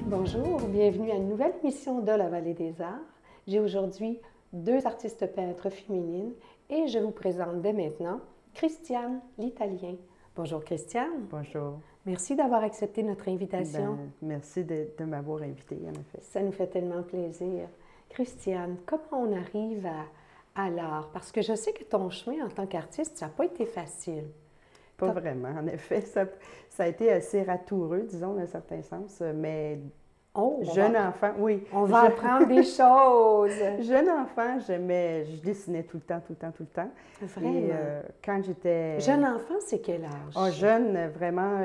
Bonjour, bienvenue à une nouvelle émission de la Vallée des Arts. J'ai aujourd'hui deux artistes peintres féminines et je vous présente dès maintenant Christiane l'Italien. Bonjour Christiane. Bonjour. Merci d'avoir accepté notre invitation. Merci de m'avoir invitée, en effet. Ça nous fait tellement plaisir. Christiane, comment on arrive à l'art? Parce que je sais que ton chemin en tant qu'artiste, ça n'a pas été facile. Pas vraiment, en effet. Ça a été assez ratoureux, disons, dans un certain sens, mais jeune enfant, oui. On va apprendre des choses. Jeune enfant, je dessinais tout le temps. Vraiment? Et quand j'étais... Jeune enfant, c'est quel âge? Oh, jeune, vraiment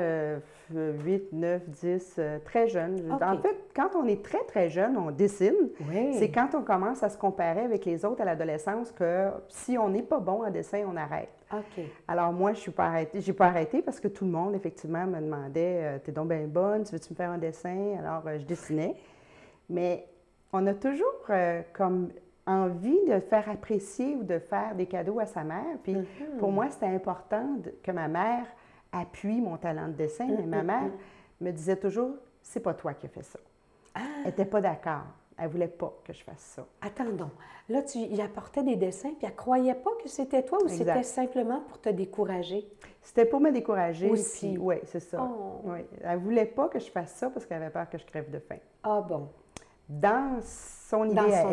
8, 9, 10, très jeune. Okay. En fait, quand on est très jeune, on dessine. Oui. C'est quand on commence à se comparer avec les autres à l'adolescence que si on n'est pas bon en dessin, on arrête. OK. Alors moi, je n'ai pas arrêté parce que tout le monde, effectivement, me demandait « T'es donc bien bonne, tu veux-tu me faire un dessin? » Alors, je dessinais. Mais on a toujours comme envie de faire apprécier ou de faire des cadeaux à sa mère. Puis pour moi, c'était important que ma mère appuie mon talent de dessin. Mais ma mère me disait toujours « C'est pas toi qui as fait ça. » Elle n'était pas d'accord. Elle ne voulait pas que je fasse ça. Attendons. Là, tu y apportais des dessins, puis elle ne croyait pas que c'était toi ou c'était simplement pour te décourager? C'était pour me décourager. Aussi? Oui, c'est ça. Oh. Oui. Elle ne voulait pas que je fasse ça parce qu'elle avait peur que je crève de faim. Ah bon? Dans son idée à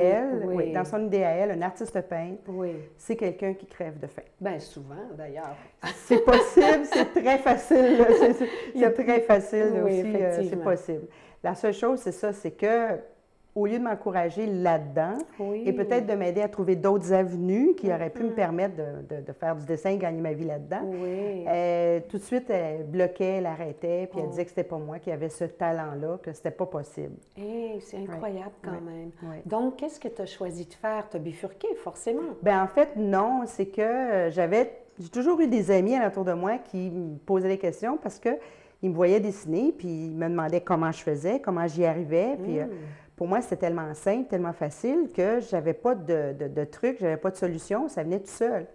elle, un artiste peintre, c'est quelqu'un qui crève de faim. Bien, souvent, d'ailleurs. C'est possible, c'est très facile. C'est très facile aussi, c'est possible. La seule chose, c'est ça, c'est que au lieu de m'encourager là-dedans et peut-être de m'aider à trouver d'autres avenues qui auraient pu me permettre de faire du dessin et gagner ma vie là-dedans, tout de suite, elle bloquait, elle arrêtait, puis elle disait que c'était pas moi qui avait ce talent-là, que c'était pas possible. C'est incroyable quand même. Donc, qu'est-ce que tu as choisi de faire? Tu as bifurqué, forcément. Bien, en fait, non. C'est que j'ai toujours eu des amis alentour de moi qui me posaient des questions parce qu'ils me voyaient dessiner, puis ils me demandaient comment je faisais, comment j'y arrivais, puis... Pour moi, c'était tellement simple, tellement facile que je n'avais pas de truc, je n'avais pas de solution, ça venait tout seul.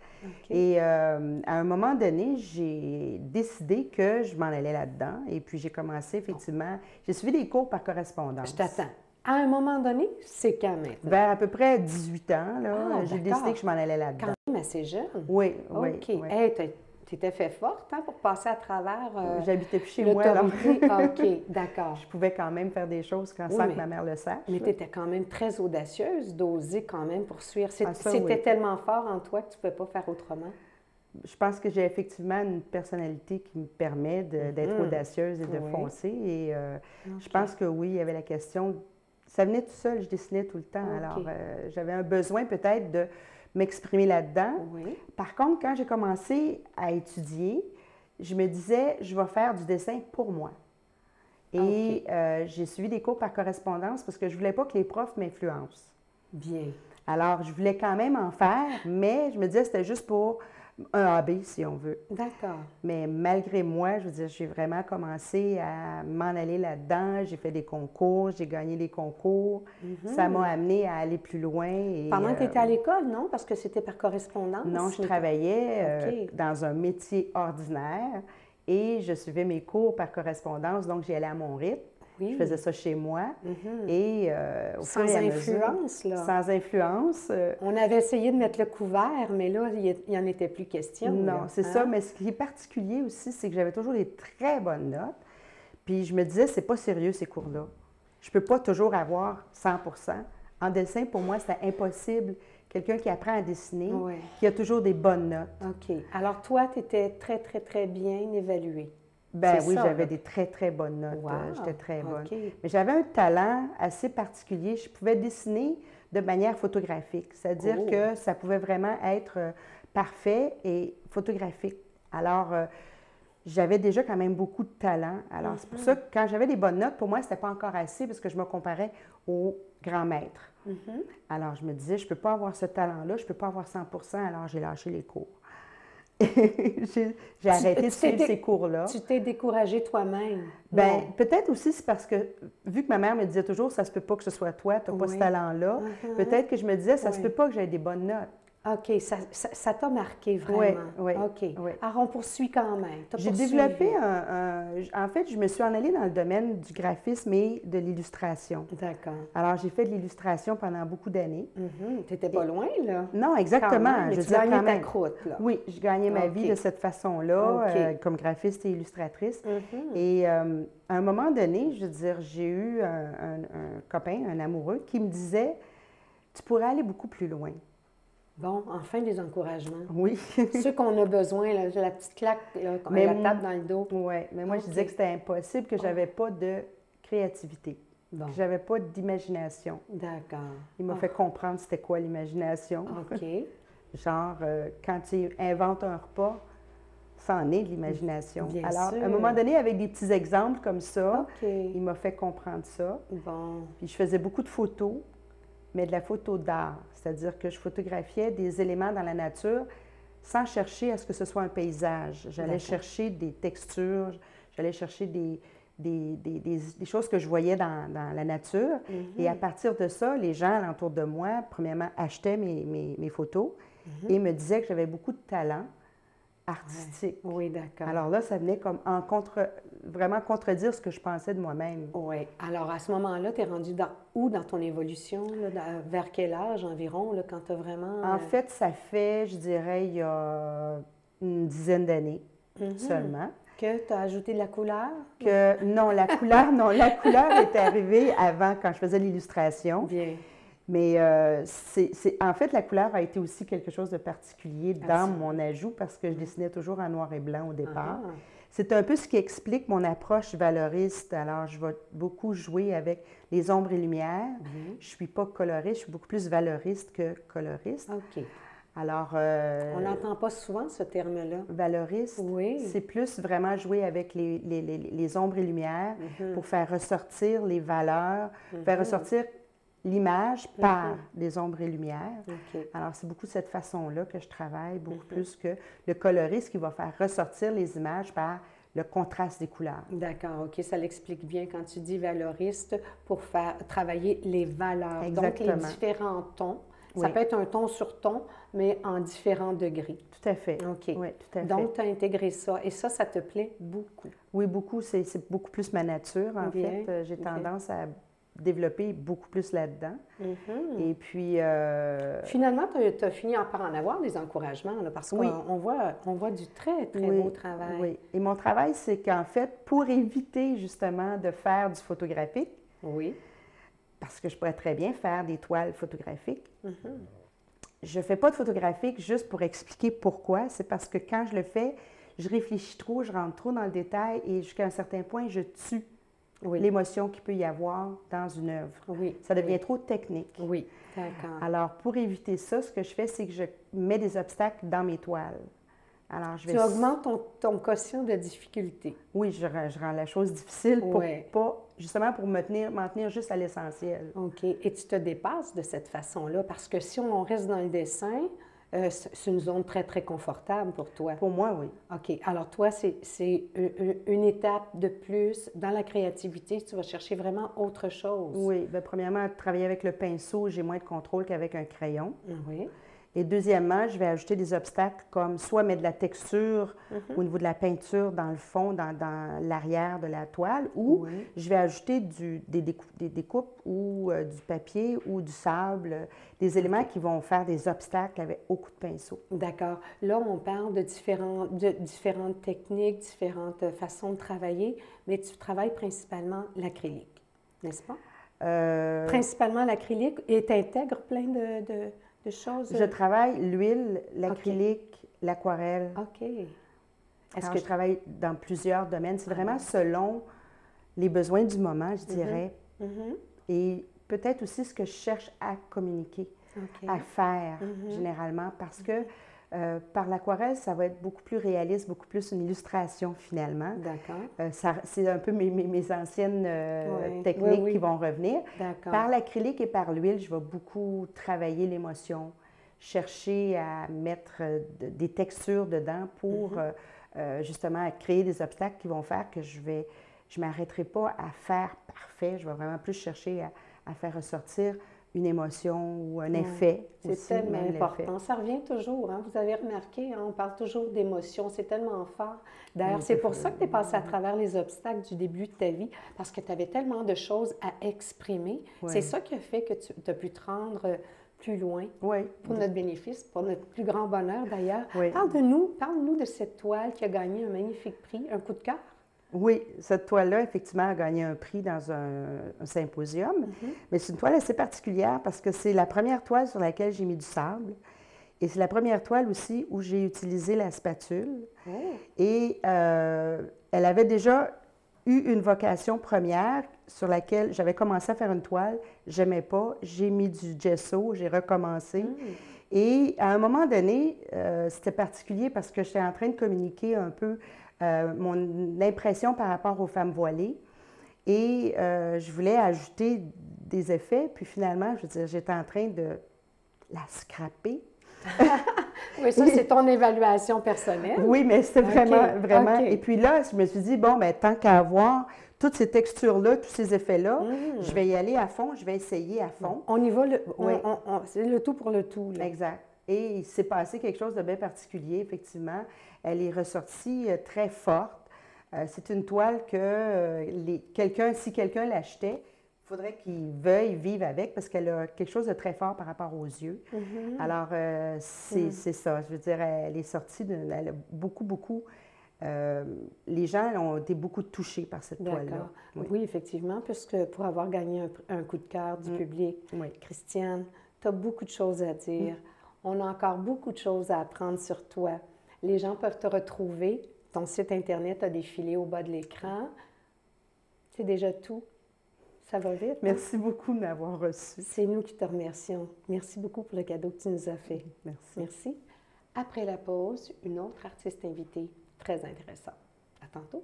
Et à un moment donné, j'ai décidé que je m'en allais là-dedans. Et puis, j'ai commencé effectivement, j'ai suivi des cours par correspondance. Je t'attends. À un moment donné, c'est quand même? Vers à peu près 18 ans, j'ai décidé que je m'en allais là-dedans. Quand même assez jeune? Oui. OK. Hey, tu étais fait forte pour passer à travers j'habitais plus chez moi. Alors... OK, d'accord. Je pouvais quand même faire des choses sans que ma mère le sache. Mais tu étais quand même très audacieuse d'oser quand même poursuivre. C'était tellement fort en toi que tu ne pouvais pas faire autrement? Je pense que j'ai effectivement une personnalité qui me permet d'être audacieuse et de foncer. Et je pense que oui, il y avait la question... Ça venait tout seul, je dessinais tout le temps. Alors, j'avais un besoin peut-être de m'exprimer là-dedans. Par contre, quand j'ai commencé à étudier, je me disais, je vais faire du dessin pour moi. Et j'ai suivi des cours par correspondance parce que je ne voulais pas que les profs m'influencent. Bien. Alors, je voulais quand même en faire, mais je me disais que c'était juste pour un hobby, si on veut. D'accord. Mais malgré moi, je veux dire, j'ai vraiment commencé à m'en aller là-dedans. J'ai fait des concours, j'ai gagné des concours. Ça m'a amené à aller plus loin. Et, pendant que tu étais à l'école, non? Parce que c'était par correspondance? Non, je travaillais dans un métier ordinaire et je suivais mes cours par correspondance, donc j'y allais à mon rythme. Je faisais ça chez moi. Et sans influence, là. Sans influence. On avait essayé de mettre le couvert, mais là, il n'y en était plus question. Non, c'est ça. Mais ce qui est particulier aussi, c'est que j'avais toujours des très bonnes notes. Puis je me disais, c'est pas sérieux, ces cours-là. Je peux pas toujours avoir 100 %. En dessin, pour moi, c'était impossible. Quelqu'un qui apprend à dessiner, qui a toujours des bonnes notes. OK. Alors toi, tu étais très, très, très bien évaluée. Ben oui, j'avais des très, très bonnes notes. J'étais très bonne. Mais j'avais un talent assez particulier. Je pouvais dessiner de manière photographique. C'est-à-dire que ça pouvait vraiment être parfait et photographique. Alors, j'avais déjà quand même beaucoup de talent. Alors, c'est pour ça que quand j'avais des bonnes notes, pour moi, ce n'était pas encore assez parce que je me comparais aux grands maîtres. Alors, je me disais, je ne peux pas avoir ce talent-là, je ne peux pas avoir 100 %, alors j'ai lâché les cours. J'ai arrêté de suivre ces cours-là. Tu t'es découragée toi-même? Bien, peut-être aussi, c'est parce que, vu que ma mère me disait toujours, ça se peut pas que ce soit toi, tu n'as pas ce talent-là, peut-être que je me disais, ça se peut pas que j'aie des bonnes notes. OK, ça t'a marqué vraiment. Oui, oui. OK. Oui. Alors, on poursuit quand même. J'ai développé en fait, je me suis en allée dans le domaine du graphisme et de l'illustration. D'accord. Alors, j'ai fait de l'illustration pendant beaucoup d'années. Tu n'étais pas loin, là. Non, exactement. Quand même, mais tu gagnais ta croûte, là. Oui, je gagnais ma vie de cette façon-là, comme graphiste et illustratrice. Et à un moment donné, je veux dire, j'ai eu un copain, un amoureux, qui me disait, tu pourrais aller beaucoup plus loin. Bon, enfin des encouragements. Oui. Ceux qu'on a besoin, là, la petite claque, là, la tape dans le dos. Oui, mais moi, je disais que c'était impossible, que je n'avais pas de créativité, que je n'avais pas d'imagination. D'accord. Il m'a fait comprendre c'était quoi l'imagination. OK. Genre, quand tu inventes un repas, ça en est de l'imagination. Alors, à un moment donné, avec des petits exemples comme ça, il m'a fait comprendre ça. Bon. Puis je faisais beaucoup de photos, mais de la photo d'art. C'est-à-dire que je photographiais des éléments dans la nature sans chercher à ce que ce soit un paysage. J'allais chercher des textures, j'allais chercher des choses que je voyais dans la nature. Et à partir de ça, les gens alentour de moi, premièrement, achetaient mes photos et me disaient que j'avais beaucoup de talent artistique. Oui, d'accord. Alors là, ça venait comme vraiment contredire ce que je pensais de moi-même. Oui. Alors, à ce moment-là, tu es rendu où dans ton évolution? Là, vers quel âge environ, là, quand tu as vraiment... En fait, ça fait, je dirais, il y a une dizaine d'années seulement. Que tu as ajouté de la couleur? Non, la couleur est arrivée avant, quand je faisais l'illustration. Bien. Mais en fait, la couleur a été aussi quelque chose de particulier dans mon ajout parce que je dessinais toujours en noir et blanc au départ. C'est un peu ce qui explique mon approche valoriste. Alors, je vais beaucoup jouer avec les ombres et lumières. Je ne suis pas coloriste, je suis beaucoup plus valoriste que coloriste. OK. Alors... on n'entend pas souvent ce terme-là. Valoriste, c'est plus vraiment jouer avec les ombres et lumières pour faire ressortir les valeurs, faire ressortir l'image par des ombres et lumières. Alors, c'est beaucoup de cette façon-là que je travaille, beaucoup plus que le coloriste qui va faire ressortir les images par le contraste des couleurs. D'accord, OK. Ça l'explique bien quand tu dis valoriste pour faire travailler les valeurs. Exactement. Donc, les différents tons. Ça peut être un ton sur ton, mais en différents degrés. Tout à fait. OK. Oui, tout à fait. Donc, tu as intégré ça. Et ça te plaît beaucoup? Oui, beaucoup. C'est beaucoup plus ma nature, en fait. J'ai tendance à développer beaucoup plus là-dedans. Et puis... Finalement, tu as fini par en avoir des encouragements, là, parce qu'on voit du très, très beau travail. Oui. Et mon travail, c'est qu'en fait, pour éviter justement de faire du photographique, parce que je pourrais très bien faire des toiles photographiques, je ne fais pas de photographique juste pour expliquer pourquoi. C'est parce que quand je le fais, je réfléchis trop, je rentre trop dans le détail et jusqu'à un certain point, je tue l'émotion qu'il peut y avoir dans une œuvre. Ça devient trop technique. Oui, d'accord. Alors, pour éviter ça, ce que je fais, c'est que je mets des obstacles dans mes toiles. Alors, tu augmentes ton quotient de difficulté. Oui, je rends la chose difficile pour justement pour m'en tenir juste à l'essentiel. OK. Et tu te dépasses de cette façon-là parce que si on reste dans le dessin, c'est une zone très, très confortable pour toi. Pour moi, oui. OK. Alors, toi, c'est une étape de plus dans la créativité. Tu vas chercher vraiment autre chose. Oui. Bien, premièrement, travailler avec le pinceau, j'ai moins de contrôle qu'avec un crayon. Oui. Et deuxièmement, je vais ajouter des obstacles comme soit mettre de la texture au niveau de la peinture dans le fond, dans l'arrière de la toile, ou je vais ajouter des découpes ou du papier ou du sable, des éléments qui vont faire des obstacles avec au coup de pinceau. D'accord. Là, on parle de différentes techniques, différentes façons de travailler, mais tu travailles principalement l'acrylique, n'est-ce pas? Principalement l'acrylique et tu intègres plein de choses? Je travaille l'huile, l'acrylique, l'aquarelle. OK. Alors, je travaille dans plusieurs domaines. C'est vraiment selon les besoins du moment, je dirais. Et peut-être aussi ce que je cherche à communiquer, à faire généralement, parce que par l'aquarelle, ça va être beaucoup plus réaliste, beaucoup plus une illustration finalement. D'accord. C'est un peu mes anciennes techniques qui vont revenir. Par l'acrylique et par l'huile, je vais beaucoup travailler l'émotion, chercher à mettre des textures dedans pour justement créer des obstacles qui vont faire que je ne m'arrêterai pas à faire parfait. Je vais vraiment plus chercher à faire ressortir une émotion ou un effet. C'est tellement important. Ça revient toujours. Hein? Vous avez remarqué, hein, on parle toujours d'émotion. C'est tellement fort. D'ailleurs, c'est pour ça que tu es passé à travers les obstacles du début de ta vie, parce que tu avais tellement de choses à exprimer. Oui. C'est ça qui a fait que tu as pu te rendre plus loin pour notre bénéfice, pour notre plus grand bonheur d'ailleurs. Oui. Parle-nous de cette toile qui a gagné un magnifique prix, un coup de cœur. Oui, cette toile-là, effectivement, a gagné un prix dans un symposium. Mais c'est une toile assez particulière parce que c'est la première toile sur laquelle j'ai mis du sable. Et c'est la première toile aussi où j'ai utilisé la spatule. Oh. Et elle avait déjà eu une vocation première sur laquelle j'avais commencé à faire une toile. Je n'aimais pas. J'ai mis du gesso, j'ai recommencé. Et à un moment donné, c'était particulier parce que j'étais en train de communiquer un peu mon impression par rapport aux femmes voilées. Et je voulais ajouter des effets. Puis finalement, je veux dire, j'étais en train de la scraper. Oui, ça, c'est ton évaluation personnelle. Oui, mais c'était vraiment. Et puis là, je me suis dit, bon, bien, tant qu'à avoir toutes ces textures-là, tous ces effets-là, je vais y aller à fond, je vais essayer à fond. On y va, c'est le tout pour le tout. Là. Exact. Et il s'est passé quelque chose de bien particulier, effectivement. Elle est ressortie très forte. C'est une toile que si quelqu'un l'achetait, il faudrait qu'il veuille vivre avec parce qu'elle a quelque chose de très fort par rapport aux yeux. Alors, c'est ça. Je veux dire, elle est sortie, elle a beaucoup... les gens ont été beaucoup touchés par cette toile-là. Oui, effectivement, puisque pour avoir gagné un coup de cœur du public, Christiane, tu as beaucoup de choses à dire. On a encore beaucoup de choses à apprendre sur toi. Les gens peuvent te retrouver. Ton site Internet a défilé au bas de l'écran. C'est déjà tout. Ça va vite. Merci beaucoup de m'avoir reçu. C'est nous qui te remercions. Merci beaucoup pour le cadeau que tu nous as fait. Merci. Merci. Après la pause, une autre artiste invitée très intéressante. À tantôt.